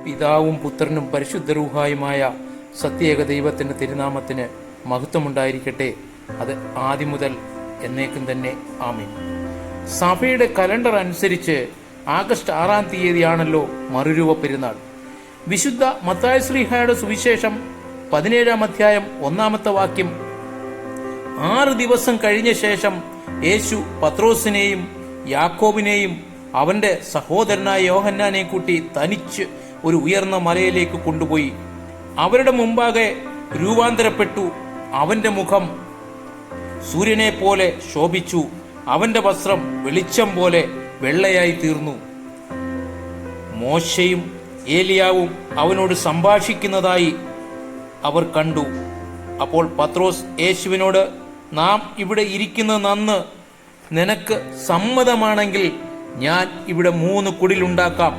പിതാവും പുത്രനും പരിശുദ്ധ റൂഹായുമായ സത്യേക ദൈവത്തിൻ്റെ തിരുനാമത്തിന് മഹത്വമുണ്ടായിരിക്കട്ടെ. അത് ആദ്യം മുതൽ എന്നേക്കും തന്നെ ആമേൻ. സഭയുടെ കലണ്ടർ അനുസരിച്ച് ആഗസ്റ്റ് 6-ാം തീയതിയാണല്ലോ മറുരൂപ പെരുന്നാൾ. വിശുദ്ധ മത്തായി ശ്ലീഹായുടെ സുവിശേഷം 17-ാം അധ്യായം 1-ാമത്തെ വാക്യം, 6 ദിവസം കഴിഞ്ഞ ശേഷം യേശു പത്രോസിനെയും യാക്കോബിനെയും അവന്റെ സഹോദരനായ യോഹന്നാനെ കൂട്ടി തനിച്ച് ഒരു ഉയർന്ന മലയിലേക്ക് കൊണ്ടുപോയി. അവരുടെ മുമ്പാകെ രൂപാന്തരപ്പെട്ടു. അവന്റെ മുഖം സൂര്യനെ പോലെ ശോഭിച്ചു. അവന്റെ വസ്ത്രം വെളിച്ചം പോലെ വെള്ളയായി തീർന്നു. മോശയും ഏലിയാവും അവനോട് സംഭാഷിക്കുന്നതായി അവർ കണ്ടു. അപ്പോൾ പത്രോസ് യേശുവിനോട്, നാം ഇവിടെ ഇരിക്കുന്നത് നന്ന്. നിനക്ക് സമ്മതമാണെങ്കിൽ ഞാൻ ഇവിടെ 3 കുടിലുണ്ടാക്കാം.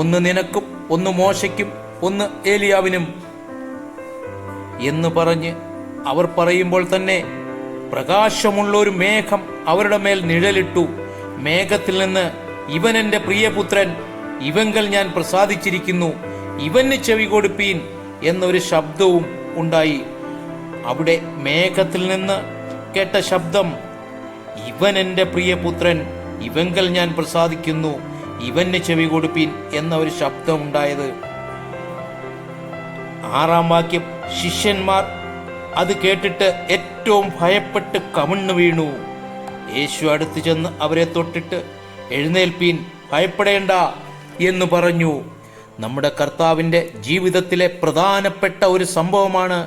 ഒന്ന് നിനക്കും, ഒന്ന് മോശയ്ക്കും, ഒന്ന് ഏലിയാവിനും എന്ന് പറഞ്ഞ് അവർ പറയുമ്പോൾ തന്നെ പ്രകാശമുള്ള ഒരു മേഘം അവരുടെ മേൽ നിഴലിട്ടു. മേഘത്തിൽ നിന്ന്, ഇവൻ എൻ്റെ പ്രിയപുത്രൻ, ഇവങ്കൽ ഞാൻ പ്രസാദിച്ചിരിക്കുന്നു, ഇവന് ചെവി കൊടുപ്പീൻ എന്നൊരു ശബ്ദവും ഉണ്ടായി. അവിടെ മേഘത്തിൽ നിന്ന് കേട്ട ശബ്ദം, ഇവൻ എൻ്റെ പ്രിയപുത്രൻ, ഇവങ്കൽ ഞാൻ പ്രസാദിക്കുന്നു, ഇവന് ചെവി കൊടുപ്പീൻ എന്ന ഒരു ശബ്ദം ഉണ്ടായത്. 6-ാം വാക്യം, ശിഷ്യന്മാർ അത് കേട്ടിട്ട് ഏറ്റവും ഭയപ്പെട്ട് കമിഴ്ന്നു വീണു. യേശു അടുത്തു ചെന്ന് അവരെ തൊട്ടിട്ട്, എഴുന്നേൽപ്പീൻ, ഭയപ്പെടേണ്ട എന്ന് പറഞ്ഞു. നമ്മുടെ കർത്താവിൻ്റെ ജീവിതത്തിലെ പ്രധാനപ്പെട്ട ഒരു സംഭവമാണ്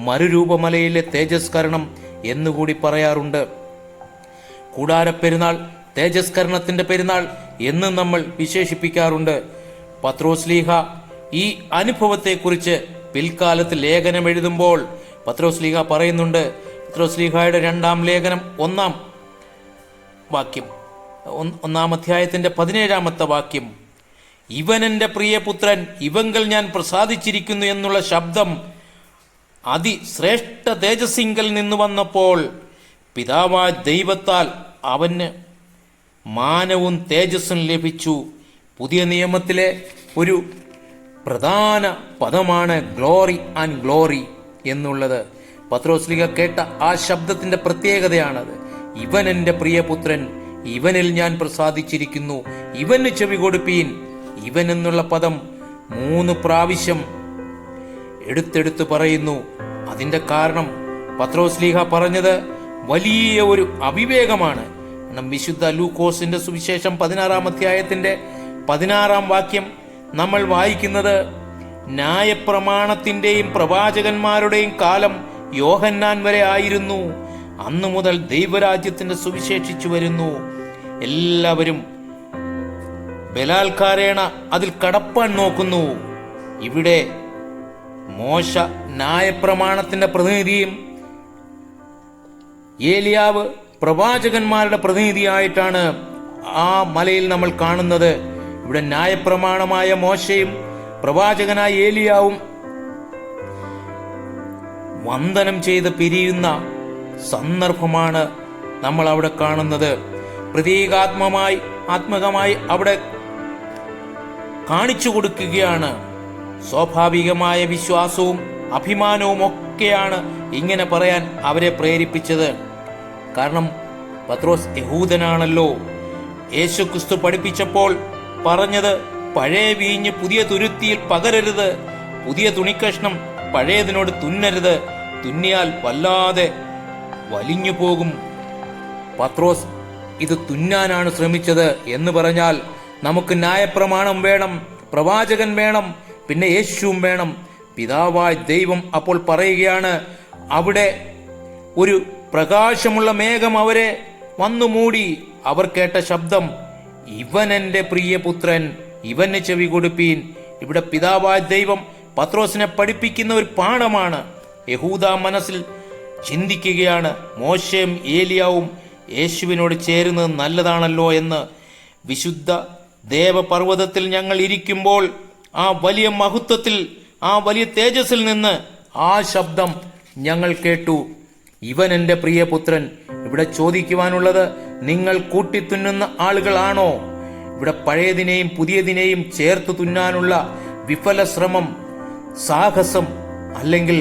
മറുരൂപമലയിലെ തേജസ്കരണം എന്നുകൂടി പറയാറുണ്ട്. കൂടാരപ്പെരുന്നാൾ, തേജസ്കരണത്തിന്റെ പെരുന്നാൾ എന്ന് നമ്മൾ വിശേഷിപ്പിക്കാറുണ്ട്. പത്രോസ്ലീഹ ഈ അനുഭവത്തെക്കുറിച്ച് പിൽക്കാലത്ത് ലേഖനം എഴുതുമ്പോൾ പത്രോസ്ലീഹ പറയുന്നുണ്ട്. പത്രോസ്ലീഹയുടെ 2-ാം ലേഖനം 1-ാം വാക്യം, 1-ാം അധ്യായത്തിന്റെ 17-ാമത്തെ വാക്യം, ഇവൻ എൻ്റെ പ്രിയപുത്രൻ, ഇവങ്കൽ ഞാൻ പ്രസാദിച്ചിരിക്കുന്നു എന്നുള്ള ശബ്ദം അതിശ്രേഷ്ഠ തേജസ്സിങ്കൽ നിന്ന് വന്നപ്പോൾ പിതാവായ ദൈവത്താൽ അവന് മാനവും തേജസ്സും ലഭിച്ചു. പുതിയ നിയമത്തിലെ ഒരു പ്രധാന പദമാണ് ഗ്ലോറി ആൻഡ് ഗ്ലോറി എന്നുള്ളത്. പത്രോസ്ലീഹ കേട്ട ആ ശബ്ദത്തിന്റെ പ്രത്യേകതയാണത്. ഇവൻ എൻ്റെ പ്രിയപുത്രൻ, ഇവനിൽ ഞാൻ പ്രസാദിച്ചിരിക്കുന്നു, ഇവന് ചെവി കൊടുപ്പീൻ. ഇവൻ എന്നുള്ള പദം 3 പ്രാവശ്യം എടുത്തെടുത്ത് പറയുന്നു. അതിന്റെ കാരണം പത്രോസ്ലീഹ പറഞ്ഞത് വലിയ ഒരു അവിവേകമാണ്. വിശുദ്ധ ലൂക്കോസിന്റെ സുവിശേഷം 16-ാം അധ്യായത്തിന്റെ 16-ാം വാക്യം നമ്മൾ വായിക്കുന്നത്, ന്യായപ്രമാണത്തിന്റെയും പ്രവാചകന്മാരുടെയും കാലം യോഹന്നാൻ വരെ ആയിരുന്നു. അന്നു മുതൽ ദൈവരാജ്യത്തിന്റെ സുവിശേഷിച്ചു വരുന്നു. എല്ലാവരും ബലാൽക്കാരേണ അതിൽ കടപ്പാൻ നോക്കുന്നു. ഇവിടെ മോശ ന്യായപ്രമാണത്തിന്റെ പ്രതിനിധിയും ഏലിയാവ് പ്രവാചകന്മാരുടെ പ്രതിനിധിയായിട്ടാണ് ആ മലയിൽ നമ്മൾ കാണുന്നത്. ഇവിടെ ന്യായപ്രമാണമായ മോശയും പ്രവാചകനായ ഏലിയാവും വന്ദനം ചെയ്ത് പിരിയുന്ന സന്ദർഭമാണ് നമ്മൾ അവിടെ കാണുന്നത്. ആത്മകമായി അവിടെ കാണിച്ചു കൊടുക്കുകയാണ്. സ്വാഭാവികമായ വിശ്വാസവും അഭിമാനവും ഒക്കെയാണ് ഇങ്ങനെ പറയാൻ അവരെ പ്രേരിപ്പിച്ചത്. കാരണം പത്രോസ് യഹൂദനാണല്ലോ. യേശു ക്രിസ്തു പഠിപ്പിച്ചപ്പോൾ പറഞ്ഞത്, പഴയ വീഞ്ഞ് പുതിയ തുരുത്തിയിൽ പകരരുത്, പുതിയ തുണിക്കഷ്ണം പഴയതിനോട് തുന്നരുത്, തുന്നിയാൽ വല്ലാതെ വലിഞ്ഞു പോകും. പത്രോസ് ഇത് തുന്നാനാണ് ശ്രമിച്ചത് എന്ന് പറഞ്ഞാൽ നമുക്ക് ന്യായപ്രമാണം വേണം, പ്രവാചകൻ വേണം, പിന്നെ യേശുവും വേണം. പിതാവായ ദൈവം അപ്പോൾ പറയുകയാണ്, അവിടെ ഒരു പ്രകാശമുള്ള മേഘം അവരെ വന്നു മൂടി. അവർ കേട്ട ശബ്ദം, ഇവൻ എൻ്റെ പ്രിയപുത്രൻ, ഇവന് ചെവി കൊടുപ്പീൻ. ഇവിടെ പിതാവായ ദൈവം പത്രോസിനെ പഠിപ്പിക്കുന്ന ഒരു പാഠമാണ്. യഹൂദ മനസ്സിൽ ചിന്തിക്കുകയാണ്, മോശയും ഏലിയാവും യേശുവിനോട് ചേരുന്നത് നല്ലതാണല്ലോ എന്ന്. വിശുദ്ധ ദേവപർവ്വതത്തിൽ ഞങ്ങൾ ഇരിക്കുമ്പോൾ ആ വലിയ മഹത്വത്തിൽ, ആ വലിയ തേജസ്സിൽ നിന്ന് ആ ശബ്ദം ഞങ്ങൾ കേട്ടു, ഇവൻ എൻ്റെ പ്രിയപുത്രൻ. ഇവിടെ ചോദിക്കുവാനുള്ളത്, നിങ്ങൾ കൂട്ടിത്തുന്നുന്ന ആളുകളാണോ? ഇവിടെ പഴയതിനെയും പുതിയതിനെയും ചേർത്ത് തുന്നാനുള്ള വിഫല ശ്രമം, സാഹസം അല്ലെങ്കിൽ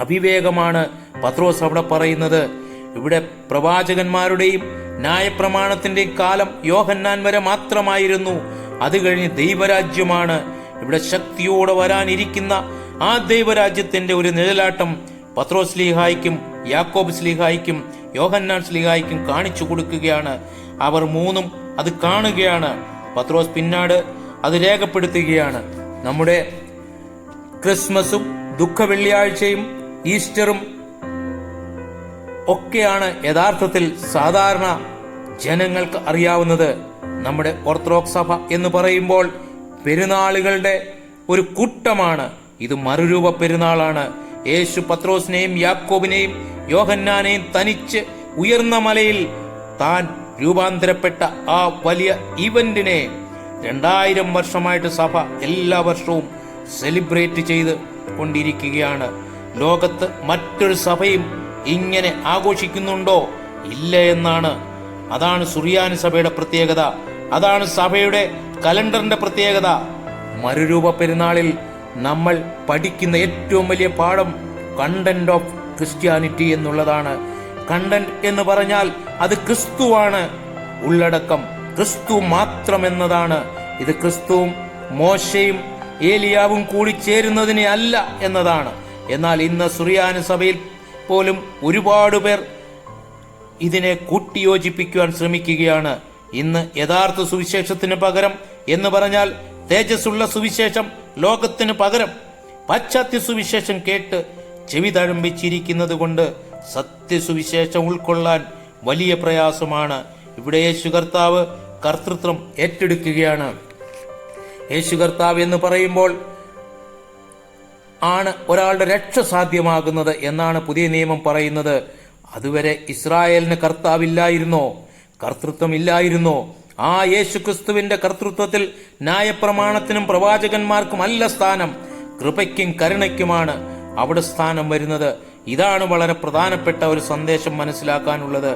അവിവേകമാണ് പത്രോസ് അവിടെ പറയുന്നത്. ഇവിടെ പ്രവാചകന്മാരുടെയും ന്യായപ്രമാണത്തിന്റെയും കാലം യോഹന്നാൻ വരെ മാത്രമായിരുന്നു. അത് കഴിഞ്ഞ് ദൈവരാജ്യമാണ്. ഇവിടെ ശക്തിയോടെ വരാനിരിക്കുന്ന ആ ദൈവരാജ്യത്തിന്റെ ഒരു നിഴലാട്ടം പത്രോസ് ശ്ലീഹായ്ക്കും യാക്കോബ് ശ്ലീഹായ്ക്കും യോഹന്നാൻ ശ്ലീഹായ്ക്കും കാണിച്ചു കൊടുക്കുകയാണ്. അവർ മൂന്നും അത് കാണുകയാണ്. പത്രോസ് പിന്നാട് അത് രേഖപ്പെടുത്തുകയാണ്. നമ്മുടെ ക്രിസ്മസും ദുഃഖവെള്ളിയാഴ്ചയും ഈസ്റ്ററും ഒക്കെയാണ് യഥാർത്ഥത്തിൽ സാധാരണ ജനങ്ങൾക്ക് അറിയാവുന്നത്. നമ്മുടെ ഓർത്തഡോക്സ് സഭ എന്ന് പറയുമ്പോൾ പെരുന്നാളുകളുടെ ഒരു കൂട്ടമാണ്. ഇത് മറുരൂപ പെരുന്നാളാണ്. യേശു പത്രോസിനെയും യാക്കോബിനെയും യോഹന്നാനെയും തനിച്ച് ഉയർന്ന മലയിൽ താൻ രൂപാന്തരപ്പെട്ട ആ വലിയ ഇവന്റിനെ 2000 വർഷമായിട്ട് സഭ എല്ലാ വർഷവും സെലിബ്രേറ്റ് ചെയ്ത് കൊണ്ടിരിക്കുകയാണ്. ലോകത്ത് മറ്റൊരു സഭയും ഇങ്ങനെ ആഘോഷിക്കുന്നുണ്ടോ? ഇല്ല എന്നാണ്. അതാണ് സുറിയാനി സഭയുടെ പ്രത്യേകത. അതാണ് സഭയുടെ കലണ്ടറിന്റെ പ്രത്യേകത. മറുരൂപ പെരുന്നാളിൽ നമ്മൾ പഠിക്കുന്ന ഏറ്റവും വലിയ പാഠം കണ്ടന്റ് ഓഫ് ക്രിസ്ത്യാനിറ്റി എന്നുള്ളതാണ്. കണ്ടന്റ് എന്ന് പറഞ്ഞാൽ അത് ക്രിസ്തുവാണ്. ഉള്ളടക്കം ക്രിസ്തു മാത്രം എന്നതാണ്. ഇത് ക്രിസ്തുവും മോശയും ഏലിയാവും കൂടി ചേരുന്നതിനെ അല്ല എന്നതാണ്. എന്നാൽ ഇന്ന് സുറിയാനി സഭയിൽ പോലും ഒരുപാട് പേർ ഇതിനെ കൂട്ടിയോജിപ്പിക്കുവാൻ ശ്രമിക്കുകയാണ്. ഇന്ന് യഥാർത്ഥ സുവിശേഷത്തിന് പകരം എന്ന് പറഞ്ഞാൽ തേജസ്സുള്ള സുവിശേഷം ലോകത്തിന് പകരം പാശ്ചാത്യ സുവിശേഷം കേട്ട് ചെവി തഴമ്പിച്ചിരിക്കുന്നത് കൊണ്ട് സത്യസുവിശേഷം ഉൾക്കൊള്ളാൻ വലിയ പ്രയാസമാണ്. ഇവിടെ യേശു കർത്താവ് കർത്തൃത്വം ഏറ്റെടുക്കുകയാണ്. യേശു കർത്താവ് എന്ന് പറയുമ്പോൾ ആണ് ഒരാളുടെ രക്ഷ സാധ്യമാകുന്നത് എന്നാണ് പുതിയ നിയമം പറയുന്നത്. അതുവരെ ഇസ്രായേലിന് കർത്താവില്ലായിരുന്നോ? കർത്തൃത്വം ഇല്ലായിരുന്നോ? ആ യേശു ക്രിസ്തുവിന്റെ കർത്തൃത്വത്തിൽ ന്യായപ്രമാണത്തിനും പ്രവാചകന്മാർക്കും അല്ല സ്ഥാനം, കൃപയ്ക്കും കരുണയ്ക്കുമാണ് അവിടെ സ്ഥാനം വരുന്നത്. ഇതാണ് വളരെ പ്രധാനപ്പെട്ട ഒരു സന്ദേശം മനസ്സിലാക്കാനുള്ളത്.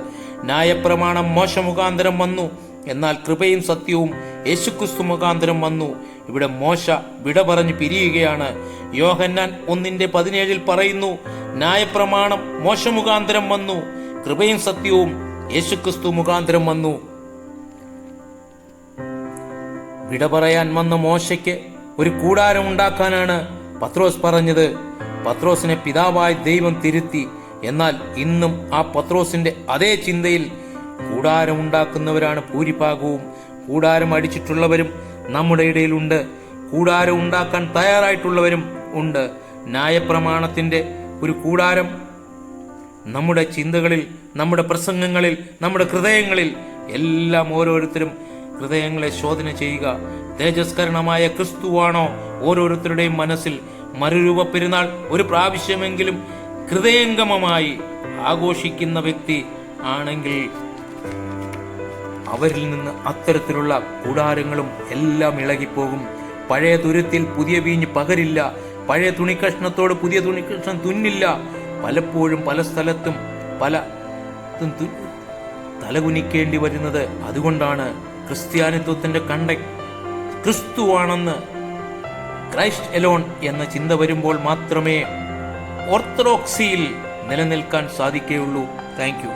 ന്യായപ്രമാണം മോശ മുഖാന്തരം വന്നു, എന്നാൽ കൃപയും സത്യവും യേശുക്രിസ്തു മുഖാന്തരം വന്നു. ഇവിടെ മോശ വിട പറഞ്ഞ് പിരിയുകയാണ്. യോഹന്നാൻ 1:17 പറയുന്നു, ന്യായപ്രമാണം മോശ മുഖാന്തരം വന്നു, കൃപയും സത്യവും യേശുക്രിസ്തു മുഖാന്തരം വന്നു. വിട പറയാൻ വന്ന മോശയ്ക്ക് ഒരു കൂടാരം ഉണ്ടാക്കാനാണ് പത്രോസ് പറഞ്ഞത്. പത്രോസിനെ പിതാവായ ദൈവം തിരുത്തി. എന്നാൽ ഇന്നും ആ പത്രോസിന്റെ അതേ ചിന്തയിൽ കൂടാരം ഉണ്ടാക്കുന്നവരാണ് ഭൂരിഭാഗവും. കൂടാരം അടിച്ചിട്ടുള്ളവരും നമ്മുടെ ഇടയിലുണ്ട്. കൂടാരം ഉണ്ടാക്കാൻ തയ്യാറായിട്ടുള്ളവരും ഉണ്ട്. ന്യായപ്രമാണത്തിന്റെ ഒരു കൂടാരം നമ്മുടെ ചിന്തകളിൽ, നമ്മുടെ പ്രസംഗങ്ങളിൽ, നമ്മുടെ ഹൃദയങ്ങളിൽ എല്ലാം ഓരോരുത്തരും ഹൃദയങ്ങളെ ശോധന ചെയ്യുക. തേജസ്കരണമായ ക്രിസ്തുവാണോ ഓരോരുത്തരുടെയും മനസ്സിൽ? മറുരൂപ പെരുന്നാൾ ഒരു പ്രാവശ്യമെങ്കിലും ഹൃദയംഗമമായി ആഘോഷിക്കുന്ന വ്യക്തി ആണെങ്കിൽ അവരിൽ നിന്ന് അത്തരത്തിലുള്ള കൂടാരങ്ങളും എല്ലാം ഇളകിപ്പോകും. പഴയ തുരുത്തിൽ പുതിയ വീഞ്ഞ് പകരില്ല, പഴയ തുണിക്കഷ്ണത്തോട് പുതിയ തുണിക്കഷ്ണം തുന്നില്ല. പലപ്പോഴും പല സ്ഥലത്തും പല തലകുനിക്കേണ്ടി വരുന്നത് അതുകൊണ്ടാണ്. ക്രിസ്ത്യാനിത്വത്തിന്റെ കണ്ടക്ട് ക്രിസ്തുവാണെന്ന്, ക്രൈസ്റ്റ് എലോൺ എന്ന ചിന്ത വരുമ്പോൾ മാത്രമേ ഓർത്തഡോക്സിയിൽ നിലനിൽക്കാൻ സാധിക്കുകയുള്ളൂ. Thank you.